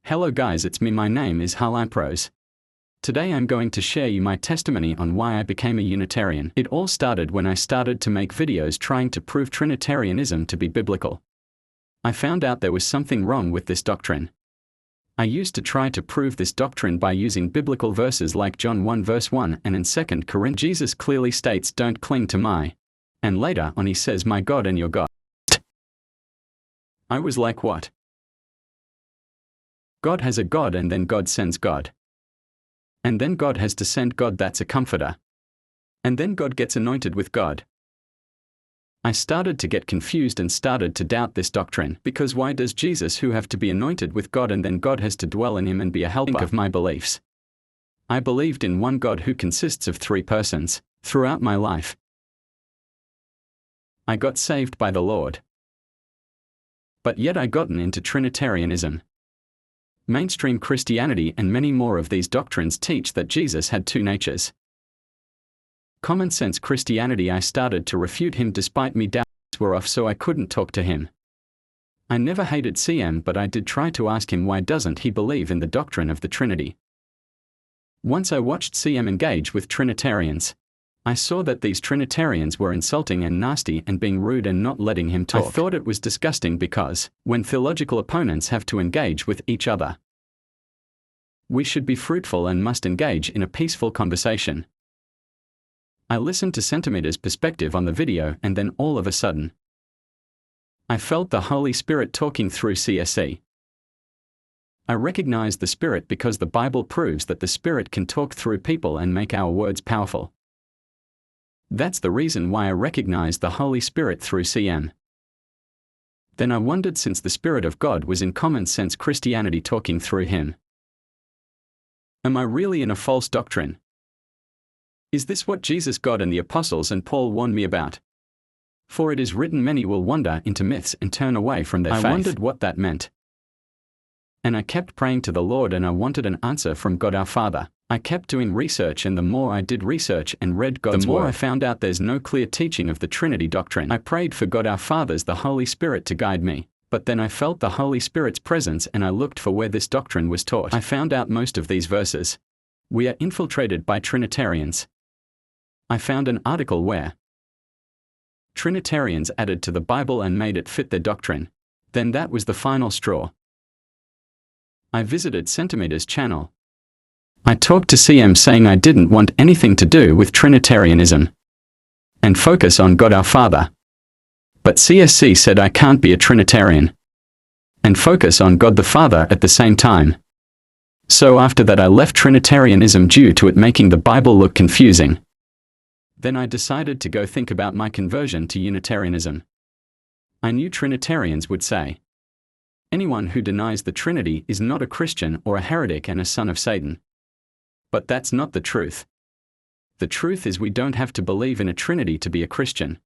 Hello guys, it's me. My name is Halipros. Today I'm going to share you my testimony on why I became a Unitarian. It all started when I started to make videos trying to prove Trinitarianism to be biblical. I found out there was something wrong with this doctrine. I used to try to prove this doctrine by using biblical verses like John 1 verse 1 and in 2 Corinthians. Jesus clearly states, "Don't cling to my," and later on he says, "my God and your God." I was like, what? God has a God and then God sends God. And then God has to send God, that's a comforter. And then God gets anointed with God. I started to get confused and started to doubt this doctrine, because why does Jesus, who have to be anointed with God and then God has to dwell in him and be a helper of my beliefs? I believed in one God who consists of three persons throughout my life. I got saved by the Lord. But yet I gotten into Trinitarianism. Mainstream Christianity and many more of these doctrines teach that Jesus had two natures. Common sense Christianity, I started to refute him despite me doubts were off, so I couldn't talk to him. I never hated CM, but I did try to ask him why doesn't he believe in the doctrine of the Trinity. Once I watched CM engage with Trinitarians, I saw that these Trinitarians were insulting and nasty and being rude and not letting him talk. I thought it was disgusting because, when theological opponents have to engage with each other, we should be fruitful and must engage in a peaceful conversation. I listened to Centimeter's perspective on the video and then all of a sudden, I felt the Holy Spirit talking through CSE. I recognized the Spirit because the Bible proves that the Spirit can talk through people and make our words powerful. That's the reason why I recognized the Holy Spirit through CM. Then I wondered, since the Spirit of God was in common sense Christianity talking through him, am I really in a false doctrine? Is this what Jesus, God and the apostles and Paul warned me about? For it is written, many will wander into myths and turn away from their faith. I wondered what that meant. And I kept praying to the Lord and I wanted an answer from God our Father. I kept doing research, and the more I did research and read God's word, the more I found out there's no clear teaching of the Trinity doctrine. I prayed for God our Father's, the Holy Spirit, to guide me, but then I felt the Holy Spirit's presence and I looked for where this doctrine was taught. I found out most of these verses. We are infiltrated by Trinitarians. I found an article where Trinitarians added to the Bible and made it fit their doctrine. Then that was the final straw. I visited Centimeter's channel. I talked to CM saying I didn't want anything to do with Trinitarianism and focus on God our Father. But CSC said I can't be a Trinitarian and focus on God the Father at the same time. So after that I left Trinitarianism due to it making the Bible look confusing. Then I decided to go think about my conversion to Unitarianism. I knew Trinitarians would say, anyone who denies the Trinity is not a Christian or a heretic and a son of Satan. But that's not the truth. The truth is we don't have to believe in a Trinity to be a Christian.